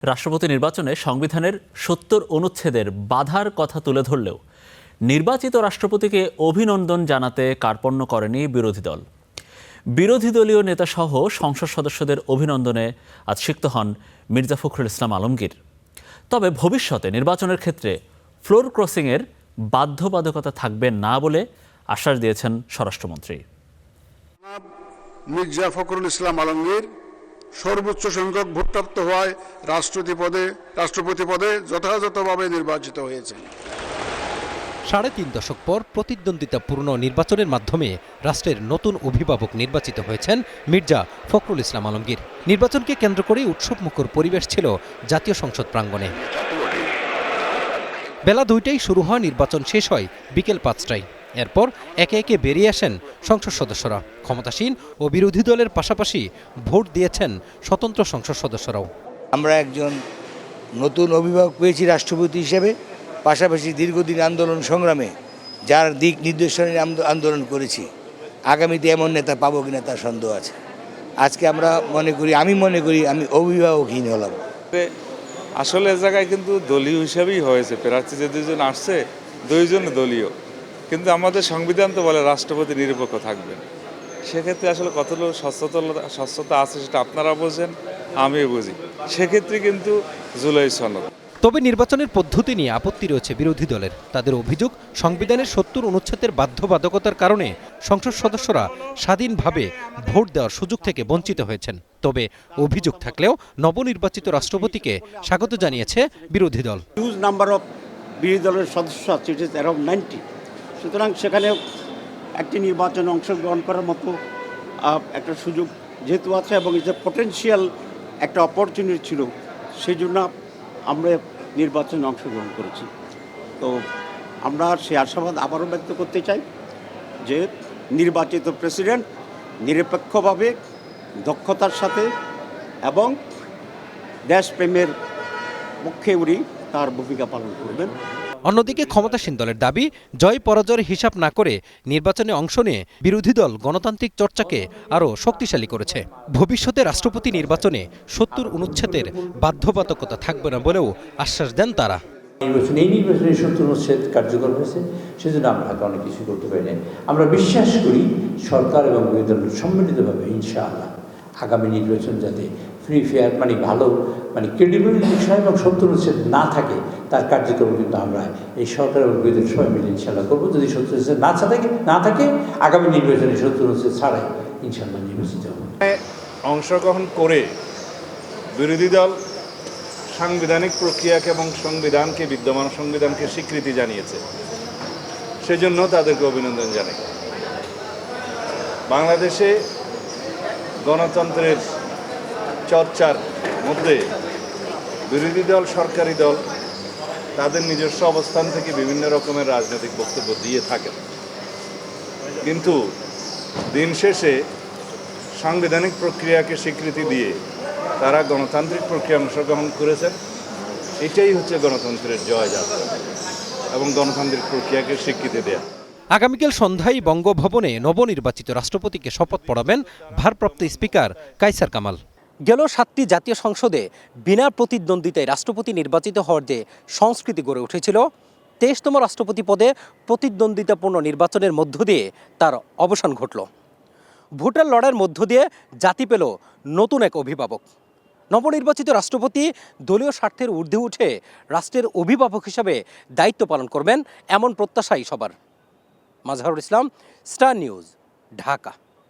রাষ্ট্রপতি নির্বাচনে সংবিধানের ৭০ অনুচ্ছেদের বাধার কথা তুলে ধরলেও নির্বাচিত রাষ্ট্রপতিকে অভিনন্দন জানাতে কার্পণ্য করেনি বিরোধী দল। বিরোধী দলীয় নেতাসহ সংসদ সদস্যদের অভিনন্দনে আজ সিক্ত হন মির্জা ফখরুল ইসলাম আলমগীর। তবে ভবিষ্যতে নির্বাচনের ক্ষেত্রে ফ্লোর ক্রসিংয়ের বাধ্যবাধকতা থাকবে না বলে আশ্বাস দিয়েছেন স্বরাষ্ট্রমন্ত্রী। মির্জা ফখরুল ইসলাম আলমগীর সর্বোচ্চ সংখ্যক ভোটপ্রাপ্ত হওয়ায় রাষ্ট্রপতি পদে যথাযথভাবে নির্বাচিত হয়েছেন। ৩.৫ দশক পর প্রতিদ্বন্দ্বিতাপূর্ণ নির্বাচনের মাধ্যমে রাষ্ট্রের নতুন অভিভাবক নির্বাচিত হয়েছেন মির্জা ফখরুল ইসলাম আলমগীর। নির্বাচনকে কেন্দ্র করে উৎসবমুখর পরিবেশ ছিল জাতীয় সংসদ প্রাঙ্গণে। বেলা ২টায় শুরু হওয়া নির্বাচন শেষ হয় বিকেল ৫টায়। এরপর একে একে বেরিয়ে আসেন সংসদ সদস্যরা। ক্ষমতাসীন ও বিরোধী দলের পাশাপাশি ভোট দিয়েছেন স্বতন্ত্র সংসদ সদস্যরাও। আমরা একজন নতুন অভিভাবক পেয়েছি রাষ্ট্রপতি হিসেবে, পাশাপাশি দীর্ঘদিন আন্দোলন সংগ্রামে যার দিক নির্দেশনা আন্দোলন করেছি, আগামীতে এমন নেতা পাবো কিনা তার সন্দেহ আছে। আজকে আমি মনে করি আমি অভিভাবকহীন হলাম। আসলে এ জায়গায় কিন্তু দলীয় হিসাবেই হয়েছে, প্রার্থী যে দুজন আসছে দুইজন দলীয়, কিন্তু আমাদের সংবিধান তো বলে রাষ্ট্রপতি নিরপেক্ষ থাকবেন। সেক্ষেত্রে আসলে কতগুলো স্বচ্ছতা আছে সেটা আপনারা বোঝেন, আমিও বুঝি। সেক্ষেত্রে কিন্তু জুলাই সনদ। তবে নির্বাচনের পদ্ধতি নিয়ে আপত্তি রয়েছে বিরোধী দলের। তাদের অভিযোগ, সংবিধানের ৭০ অনুচ্ছেদের বাধ্যবাধকতার কারণে সংসদ সদস্যরা স্বাধীনভাবে ভোট দেওয়ার সুযোগ থেকে বঞ্চিত হয়েছেন। তবে অভিযোগ থাকলেও নবনির্বাচিত রাষ্ট্রপতিকে স্বাগত জানিয়েছে বিরোধী দল। হিউজ নাম্বার অফ বিরোধী দলের সদস্য আছে, ইট ইজ অ্যারাউন্ড 90। সুতরাং সেখানে একটি নির্বাচনে অংশগ্রহণ করার মতো একটা সুযোগ যেহেতু আছে এবং যে পটেনশিয়াল একটা অপরচুনিটি ছিল, সেই জন্য আমরা নির্বাচনে অংশগ্রহণ করেছি। তো আমরা সেই আশাবাদ আবারও ব্যক্ত করতে চাই যে নির্বাচিত প্রেসিডেন্ট নিরপেক্ষভাবে, দক্ষতার সাথে এবং দেশপ্রেমের পক্ষে উনি তার ভূমিকা পালন করবেন। অন্যদিকে ক্ষমতাসীন দলের দাবি, জয় পরাজয়ের হিসাব না করে নির্বাচনে অংশ নিয়ে বিরোধী দল গণতান্ত্রিক চর্চাকে আরও শক্তিশালী করেছে। ভবিষ্যতে রাষ্ট্রপতি নির্বাচনে ৭০ অনুচ্ছেদের বাধ্যবাধকতা থাকবে না বলেও আশ্বাস দেন তারা। এই নির্বাচনে ৭০ অনুচ্ছেদ কার্যকর হয়েছে, সেজন্য আমরা হয়তো অনেক কিছু করতে পারি না। আমরা বিশ্বাস করি সরকার এবং বিরোধী দল সম্মিলিতভাবে ইনশাআল্লাহ আগামী নির্বাচন যাতে ফ্রি ফেয়ার ভালো ক্রেডিবল বিষয় এবং ৭০ অনুচ্ছেদ না থাকে, তার কার্যক্রম কিন্তু আমরা এই সরকার এবং বিরোধী সবাই মিলে ইনশাআল্লাহ করবো। যদি ৭০ অনুচ্ছেদ না থাকে আগামী নির্বাচনে ৭০ অনুচ্ছেদ ছাড়াই ইনশাআল্লাহ নির্বাচিত হবে। অংশগ্রহণ করে বিরোধী দল সাংবিধানিক প্রক্রিয়াকে এবং সংবিধানকে, বিদ্যমান সংবিধানকে স্বীকৃতি জানিয়েছে, সেজন্য তাদেরকে অভিনন্দন জানাই। বাংলাদেশে গণতন্ত্রের চর্চার মধ্যে বিরোধী দল, সরকারি দল তাদের নিজস্ব অবস্থান থেকে বিভিন্ন রকমের রাজনৈতিক বক্তব্য দিয়ে থাকেন, কিন্তু দিন শেষে সাংবিধানিক প্রক্রিয়াকে স্বীকৃতি দিয়ে তারা গণতান্ত্রিক প্রক্রিয়া অংশগ্রহণ করেছেন। এটাই হচ্ছে গণতন্ত্রের জয়যাত্রা এবং গণতান্ত্রিক প্রক্রিয়াকে স্বীকৃতি দেয়া। আগামীকাল সন্ধ্যায় বঙ্গভবনে নবনির্বাচিত রাষ্ট্রপতিকে শপথ পড়াবেন ভারপ্রাপ্ত স্পিকার কায়সার কামাল। গেল ৭টি জাতীয় সংসদে বিনা প্রতিদ্বন্দ্বিতায় রাষ্ট্রপতি নির্বাচিত হওয়ার যে সংস্কৃতি গড়ে উঠেছিল, ২৩তম রাষ্ট্রপতি পদে প্রতিদ্বন্দ্বিতাপূর্ণ নির্বাচনের মধ্য দিয়ে তার অবসান ঘটল। ভোটের লড়াইয়ের মধ্য দিয়ে জাতি পেল নতুন এক অভিভাবক। নবনির্বাচিত রাষ্ট্রপতি দলীয় স্বার্থের ঊর্ধ্বে উঠে রাষ্ট্রের অভিভাবক হিসাবে দায়িত্ব পালন করবেন, এমন প্রত্যাশাই সবার। Mazharul Islam, star news, Dhaka.